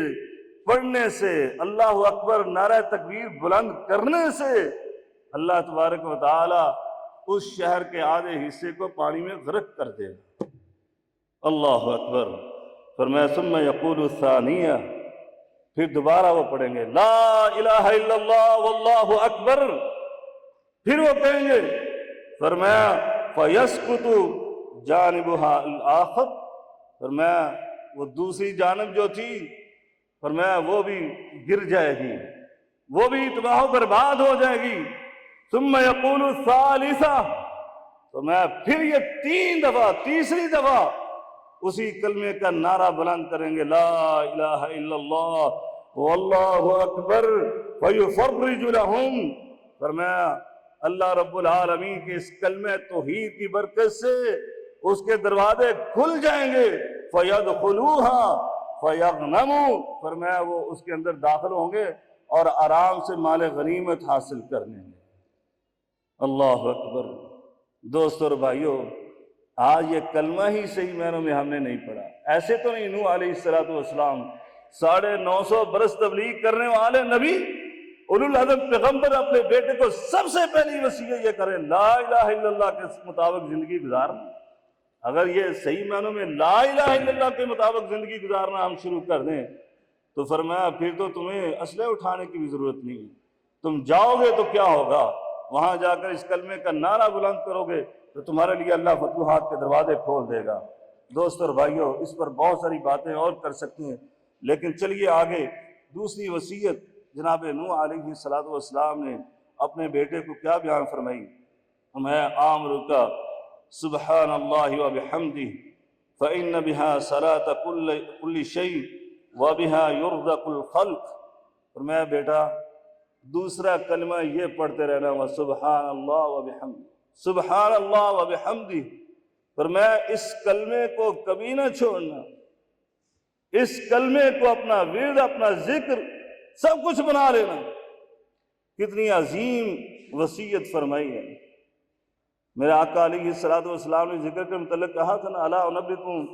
پڑھنے سے، اللہ اکبر نعرہ تکبیر بلند کرنے سے اللہ تبارک و تعالی اس شہر کے آدھے حصے کو پانی میں غرق کر دے۔ اللہ اکبر۔ فرمایا ثم یقول الثانیہ، پھر دوبارہ وہ پڑھیں گے لا الہ الا اللہ واللہ اکبر، پھر وہ کہیں گے، فرمایا فَيَسْقُطُ جَانِبُهَا الْآخَرُ، فرمایا وہ دوسری جانب جو تھی فرمایا وہ بھی گر جائے گی، وہ بھی تباہ و برباد ہو جائے گی۔ ثم یقول الثالثہ، فرمایا پھر یہ 3 دفعہ، تیسری دفعہ اسی کلمے کا نعرہ بلند کریں گے لا الہ الا اللہ واللہ اکبر فَيُفَرِّجُ لَهُمْ، فرمایا اللہ رب العالمین کے اس کلمہ توحید کی برکت سے اس کے دروازے کھل جائیں گے، فَيَدْخُلُوهَا فَيَغْنَمُوا، فرمایا وہ اس کے اندر داخل ہوں گے اور آرام سے مال غنیمت حاصل کر لیں گے۔ اللہ اکبر۔ دوستو اور بھائیو، آج یہ کلمہ ہی صحیح معنوں میں ہم نے نہیں پڑھا۔ ایسے تو نہیں، نوح علیہ السلام 950 برس تبلیغ کرنے والے نبی، اولو العزم پیغمبر، اپنے بیٹے کو سب سے پہلی وصیت یہ کریں لا الہ الا اللہ کے مطابق زندگی گزارنا۔ اگر یہ صحیح معنوں میں لا الہ الا اللہ کے مطابق زندگی گزارنا ہم شروع کر دیں تو فرمایا پھر تو تمہیں اسلحے اٹھانے کی بھی ضرورت نہیں، تم جاؤ گے تو کیا ہوگا؟ وہاں جا کر اس کلمے کا نعرہ بلند کرو گے تو تمہارے لیے اللہ فتوحات کے دروازے کھول دے گا۔ دوست اور بھائیو، اس پر بہت ساری باتیں اور کر سکتے ہیں، لیکن چلیے آگے۔ دوسری وصیت جناب نوح علیہ السلام نے اپنے بیٹے کو کیا بیان فرمائی؟ فرمایا آمرک سبحان اللہ و بحمدہ فإن بها صلاة كل شيء وبها يرزق الخلق۔ فرمایا بیٹا دوسرا کلمہ یہ پڑھتے رہنا، وہ سبحان اللہ و بحمدہ، سبحان اللہ و بحمدہ۔ فرمایا اس کلمے کو کبھی نہ چھوڑنا، اس کلمے کو اپنا ورد، اپنا ذکر سب کچھ بنا لینا۔ کتنی عظیم وصیت فرمائی ہے۔ میرے آقا علیہ الصلوۃ والسلام نے ذکر کے متعلق کہا تھا نا، الا انبئکم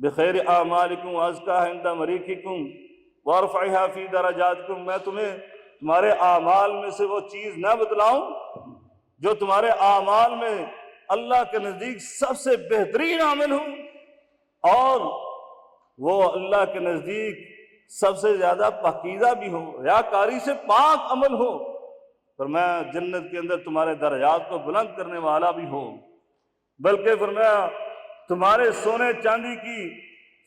بخیر اعمالکم وازکاھا عند ملیککم وارفعھا فی درجاتکم، میں تمہیں تمہارے اعمال میں سے وہ چیز نہ بتلاؤں جو تمہارے اعمال میں اللہ کے نزدیک سب سے بہترین عمل ہو اور وہ اللہ کے نزدیک سب سے زیادہ پاکیزہ بھی ہو، ریاکاری سے پاک عمل ہو، فرمایا جنت کے اندر تمہارے درجات کو بلند کرنے والا بھی ہو، بلکہ فرمایا تمہارے سونے چاندی کی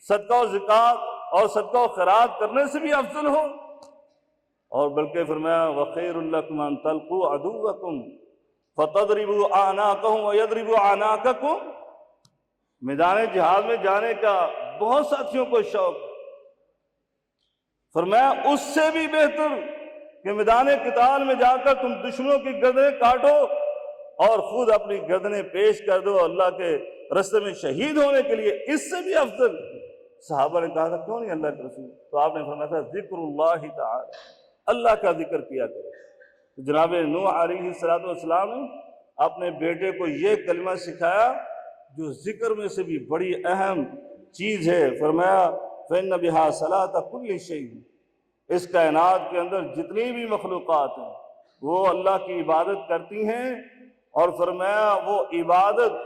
صدقہ و زکوٰۃ اور صدقہ و خیرات کرنے سے بھی افضل ہو، اور بلکہ فرمایا وَخَيْرٌ لَكُمْ أَن تَلْقُوا عَدُوَّكُمْ فَتَضْرِبُوا أَعْنَاقَهُمْ وَيَضْرِبُوا أَعْنَاقَكُمْ۔ میدان جہاد میں جانے کا بہت ساتھیوں کو شوق، فرمایا اس سے بھی بہتر کہ میدان قتال میں جا کر تم دشمنوں کی گردنیں کاٹو اور خود اپنی گردنیں پیش کر دو اللہ کے راستے میں شہید ہونے کے لیے، اس سے بھی افضل۔ صحابہ نے کہا تھا کیوں نہیں اللہ کے رسول؟ تو آپ نے فرمایا تھا ذکر اللہ تعالی، اللہ کا ذکر کیا کرو۔ تو جناب نوح علیہ السلام نے اپنے بیٹے کو یہ کلمہ سکھایا جو ذکر میں سے بھی بڑی اہم چیز ہے۔ فرمایا فإن بها صلاة كل شيء، اس کائنات کے اندر جتنی بھی مخلوقات ہیں وہ اللہ کی عبادت کرتی ہیں، اور فرمایا وہ عبادت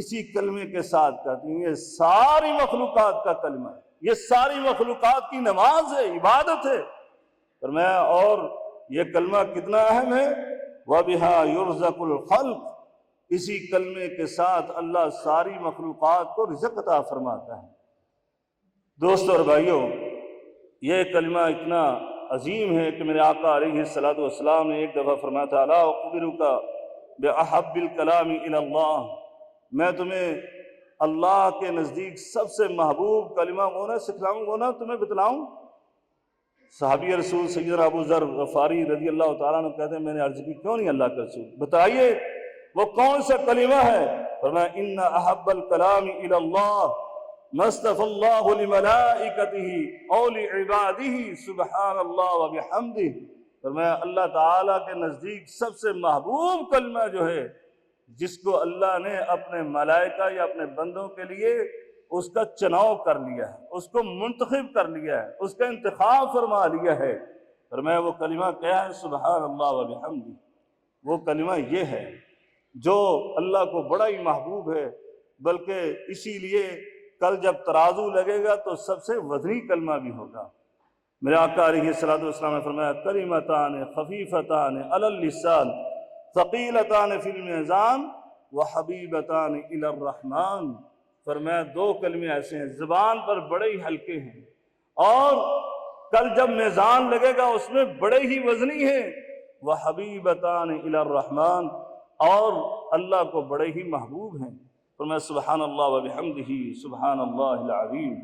اسی کلمے کے ساتھ کرتی ہیں۔ یہ ساری مخلوقات کا کلمہ ہے، یہ ساری مخلوقات کی نماز ہے، عبادت ہے۔ فرمایا اور یہ کلمہ کتنا اہم ہے، وَبِهَا يُرْزَقُ الْخَلْقُ، اسی کلمے کے ساتھ اللہ ساری مخلوقات کو رزق عطا فرماتا ہے۔ دوستو اور بھائیوں، یہ کلمہ اتنا عظیم ہے کہ میرے آقا علیہ الصلوۃ والسلام نے ایک دفعہ فرمایا تھا الا اخبرک بأحب الکلام الی اللہ، میں تمہیں اللہ کے نزدیک سب سے محبوب کلمہ وہ نہ سکھلاؤں، وہ نہ تمہیں بتلاؤں؟ صحابی رسول سیدنا ابو ذر غفاری رضی اللہ تعالیٰ عنہ کہتے ہیں میں نے عرض کی کیوں نہیں اللہ کے رسول، بتائیے وہ کون سا کلمہ ہے؟ فرمایا ان احب الکلام الی اللہ ما اصطفى اللہ لملائکتہ او لعبادہ سبحان اللہ وبحمدہ۔ فرمایا اللہ تعالیٰ کے نزدیک سب سے محبوب کلمہ جو ہے جس کو اللہ نے اپنے ملائکہ یا اپنے بندوں کے لیے اس کا چناؤ کر لیا ہے، اس کو منتخب کر لیا ہے، اس کا انتخاب فرما لیا ہے، فرمایا وہ کلمہ کیا ہے؟ سبحان اللہ وبحمدہ۔ وہ کلمہ یہ ہے جو اللہ کو بڑا ہی محبوب ہے، بلکہ اسی لیے کل جب ترازو لگے گا تو سب سے وزنی کلمہ بھی ہوگا۔ میرے آقا علیہ الصلوۃ والسلام نے فرمایا کلمتان خفیفتان علی اللسان ثقیلتان فی المیزان وحبیبتان الی الرحمن۔ فرمایا دو کلمے ایسے ہیں زبان پر بڑے ہی ہلکے ہیں اور کل جب میزان لگے گا اس میں بڑے ہی وزنی ہیں، وحبیبتان الی الرحمن، اور اللہ کو بڑے ہی محبوب ہیں۔ فرمایا سبحان اللہ وبحمدہ سبحان اللہ العظیم۔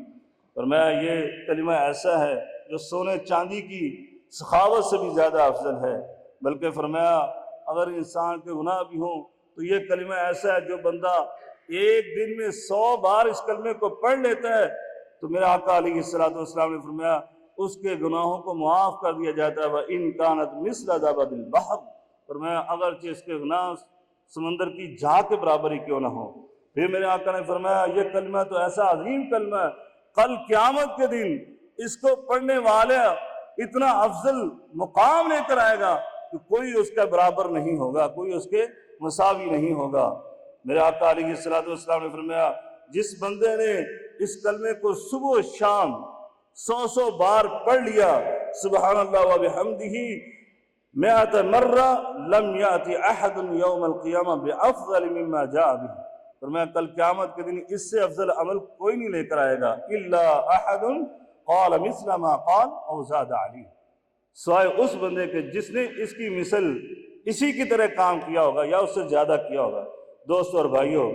فرمایا یہ کلمہ ایسا ہے جو سونے چاندی کی سخاوت سے بھی زیادہ افضل ہے، بلکہ فرمایا اگر انسان کے گناہ بھی ہوں تو یہ کلمہ ایسا ہے جو بندہ ایک دن میں 100 بار اس کلمے کو پڑھ لیتا ہے تو میرا آقا علیہ الصلوۃ والسلام نے فرمایا اس کے گناہوں کو معاف کر دیا جاتا ہے۔ وَإِن كَانَتْ مِثْلَ زَبَدِ الْبَحْرِ، فرمایا اگرچہ اس کے گناہ سمندر کی جھاگ کے برابر ہی کیوں نہ ہو۔ پھر میرے آقا نے فرمایا یہ کلمہ تو ایسا عظیم کلمہ ہے کل قیامت کے دن اس کو پڑھنے والے اتنا افضل مقام لے کر آئے گا کہ کوئی اس کا برابر نہیں ہوگا، کوئی اس کے مساوی نہیں ہوگا۔ میرے آقا علیہ الصلوۃ والسلام نے فرمایا جس بندے نے اس کلمے کو صبح و شام 100 بار پڑھ لیا سبحان اللہ وبحمدہ 100 مرہ لم یأتی احد یوم القیامہ بافضل مما جاء بہ۔ فرمایا کل قیامت کے دن اس سے افضل عمل کوئی نہیں لے کر آئے گا الا احد قال مثل ما قال او زاد علیہ، سوائے اس بندے کے جس نے اس کی مثل اسی کی طرح کام کیا ہوگا یا اس سے زیادہ کیا ہوگا۔ دوستو اور بھائیوں،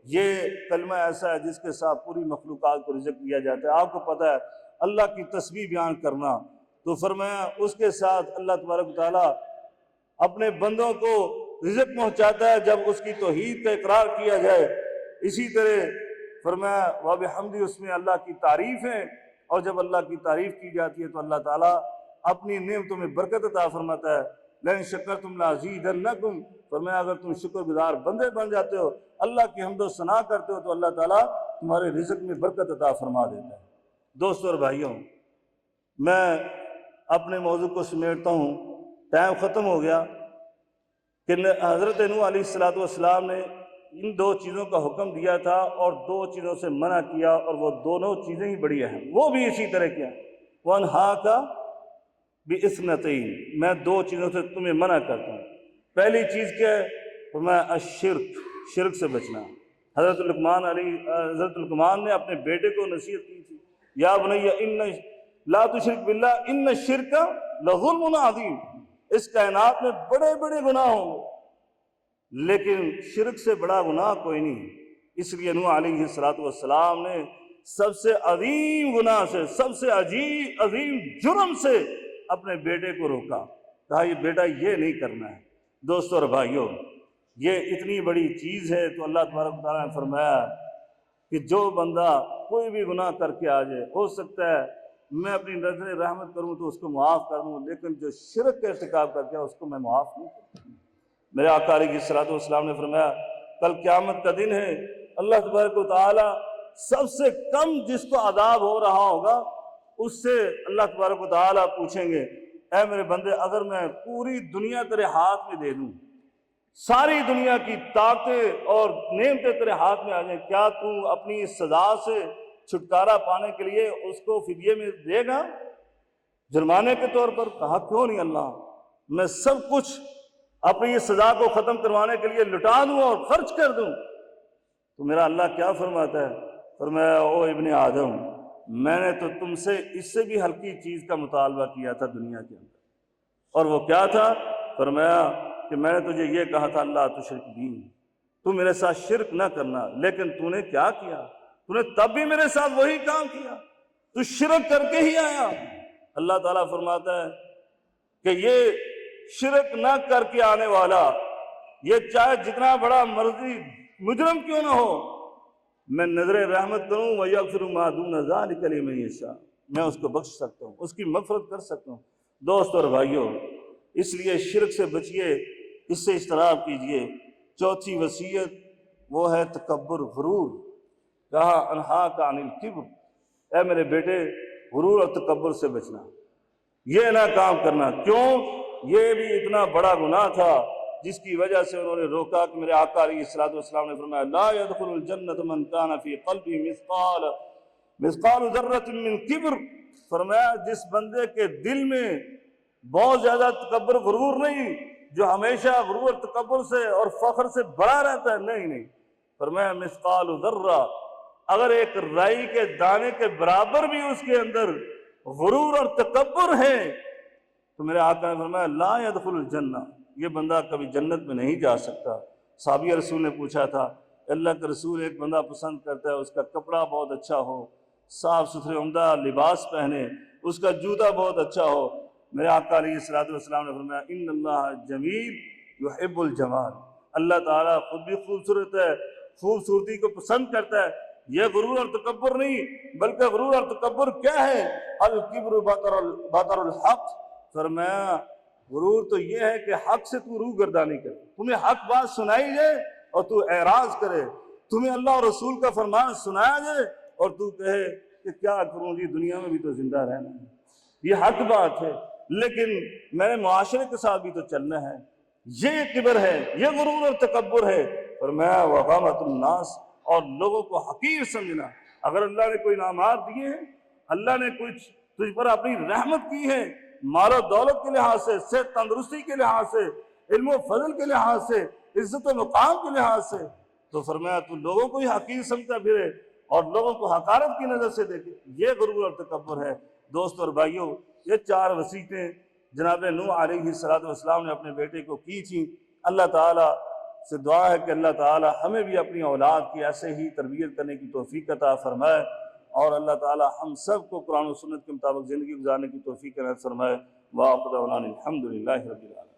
یہ کلمہ ایسا ہے جس کے ساتھ پوری مخلوقات کو رزق دیا جاتا ہے۔ آپ کو پتہ ہے اللہ کی تسبیح بیان کرنا، تو فرمایا اس کے ساتھ اللہ تبارک و تعالیٰ اپنے بندوں کو رزق پہنچاتا ہے جب اس کی توحید کا اقرار کیا جائے۔ اسی طرح فرمایا وَبِحَمْدِ، اس میں اللہ کی تعریف ہے، اور جب اللہ کی تعریف کی جاتی ہے تو اللہ تعالیٰ اپنی نعمتوں میں برکت عطا فرماتا ہے۔ لَإِن شَكَرْتُمْ لَأَزِيدَنَّكُمْ، فرمایا اگر تم شکر گزار بندے بن جاتے ہو، اللہ کی حمد و ثنا کرتے ہو، تو اللہ تعالیٰ تمہارے رزق میں برکت عطا فرما دیتا ہے۔ دوستو اور بھائیوں، میں اپنے موضوع کو سمیٹتا ہوں، ٹائم ختم ہو گیا کہ حضرت نوح علیہ السلام نے ان دو چیزوں کا حکم دیا تھا اور دو چیزوں سے منع کیا، اور وہ دونوں چیزیں ہی بڑی اہم، وہ بھی اسی طرح کیا وَأَنْهَاكَ بِإِثْنَتَيْنِ، میں دو چیزوں سے تمہیں منع کرتا ہوں۔ پہلی چیز کیا ہے؟ فرمایا الشرک، شرک سے بچنا۔ حضرت لقمان نے اپنے بیٹے کو نصیحت کی تھی، یا بنی ان لا تشرک باللہ ان الشرک لظلم عظیم، اس کائنات میں بڑے بڑے گناہ ہوں گے لیکن شرک سے بڑا گناہ کوئی نہیں۔ اس لیے نوح علیہ السلام نے سب سے عظیم گناہ سے، سب سے عظیم جرم سے اپنے بیٹے کو روکا، کہا یہ بیٹا یہ نہیں کرنا ہے۔ دوستو اور بھائیوں، یہ اتنی بڑی چیز ہے، تو اللہ تبارک و تعالیٰ نے فرمایا کہ جو بندہ کوئی بھی گناہ کر کے آ جائے، ہو سکتا ہے میں اپنی نظر رحمت کروں تو اس کو معاف کر دوں، لیکن جو شرک کا ارتکاب کر کے اس کو میں معاف نہیں کروں۔ میرے آقا علیہ السلام نے فرمایا کل قیامت کا دن ہے، اللہ تبارک و تعالیٰ سب سے کم جس کو عذاب ہو رہا ہوگا اس سے اللہ تبارک و تعالیٰ پوچھیں گے اے میرے بندے، اگر میں پوری دنیا تیرے ہاتھ میں دے دوں، ساری دنیا کی طاقتیں اور نعمتیں تیرے ہاتھ میں آ جائیں، کیا تو اپنی اس سزا سے چھٹکارا پانے کے لیے اس کو فدیے میں دے گا، جرمانے کے طور پر؟ کہا کیوں نہیں اللہ، میں سب کچھ اپنی اس سزا کو ختم کروانے کے لیے لٹا دوں اور خرچ کر دوں۔ تو میرا اللہ کیا فرماتا ہے؟ فرمایا او ابن آدم، میں نے تو تم سے اس سے بھی ہلکی چیز کا مطالبہ کیا تھا دنیا کے اندر، اور وہ کیا تھا؟ فرمایا کہ میں نے تجھے یہ کہا تھا اللہ تشرک بی، تو میرے ساتھ شرک نہ کرنا، لیکن تو نے کیا کیا؟ تو نے تب بھی میرے ساتھ وہی کام کیا، تو شرک کر کے ہی آیا۔ اللہ تعالیٰ فرماتا ہے کہ یہ شرک نہ کر کے آنے والا، یہ چاہے جتنا بڑا مرضی مجرم کیوں نہ ہو، میں نظر رحمت کروں وَيَغْفِرُ مَا دُونَ ذَلِكَ لِمَن يَشَاءُ، میں اس کو بخش سکتا ہوں، اس کی مغفرت کر سکتا ہوں۔ دوست اور بھائیوں، اس لیے شرک سے بچیے، اس سے اجتناب کیجیے۔ چوتھی وصیت وہ ہے تکبر، غرور۔ کہا انہاک عن الکبر، اے میرے بیٹے غرور اور تکبر سے بچنا، یہ نہ کام کرنا۔ کیوں؟ یہ بھی اتنا بڑا گناہ تھا جس کی وجہ سے انہوں نے روکا کہ میرے آقا علیہ السلام نے فرمایا لا يدخل الجنت من کان فی قلبی مثقال ذرۃ من کبر، فرمایا جس بندے کے دل میں بہت زیادہ تکبر غرور نہیں، جو ہمیشہ غرور تکبر سے اور فخر سے بڑا رہتا ہے، نہیں، فرمایا مثقال ذرہ، اگر ایک رائی کے دانے کے برابر بھی اس کے اندر غرور اور تکبر ہے تو میرے آقا نے فرمایا لا يدخل الجنہ، یہ بندہ کبھی جنت میں نہیں جا سکتا۔ صحابی رسول نے پوچھا تھا اللہ کے رسول، ایک بندہ پسند کرتا ہے اس کا کپڑا بہت اچھا ہو، صاف ستھرے عمدہ لباس پہنے، اس کا جوتا بہت اچھا ہو، میرے آقا علیہ السلام نے فرمایا ان اللہ جمیل یحب الجمال، اللہ تعالیٰ خود بھی خوبصورت ہے، خوبصورتی کو پسند کرتا ہے۔ یہ غرور اور تکبر نہیں، بلکہ غرور اور تکبر کیا ہے؟ الکبر بطر الحق، فرمایا غرور تو یہ ہے کہ حق سے تو روح گردانی کرے، تمہیں حق بات سنائی جائے اور تو اعراض کرے، تمہیں اللہ اور رسول کا فرمان سنایا جائے اور تو کہے کہ کیا کروں جی، دنیا میں بھی تو زندہ رہنا ہے، یہ حق بات ہے لیکن میں نے معاشرے کے ساتھ بھی تو چلنا ہے، یہ کبر ہے، یہ غرور اور تکبر ہے۔ فرمایا وغامت الناس، اور لوگوں کو حقیر سمجھنا۔ اگر اللہ نے کوئی انعامات دیے ہیں، اللہ نے کچھ تجھ پر اپنی رحمت کی ہے، مال و دولت کے لحاظ سے، صحت تندرستی کے لحاظ سے، علم و فضل کے لحاظ سے، عزت و مقام کے لحاظ سے، تو فرمایا تو لوگوں کو ہی حقیر سمجھتا پھرے اور لوگوں کو حقارت کی نظر سے دیکھے، یہ غرور اور تکبر ہے۔ دوست اور بھائیوں، یہ 4 وصیتیں جناب نوح علیہ السلام نے اپنے بیٹے کو کی تھیں۔ اللہ تعالیٰ سے دعا ہے کہ اللہ تعالی ہمیں بھی اپنی اولاد کی ایسے ہی تربیت کرنے کی توفیق عطا فرمائے، اور اللہ تعالی ہم سب کو قرآن و سنت کے مطابق زندگی گزارنے کی توفیق عطا فرمائے۔ وآخر دعوانا الحمد للہ رب العالمین۔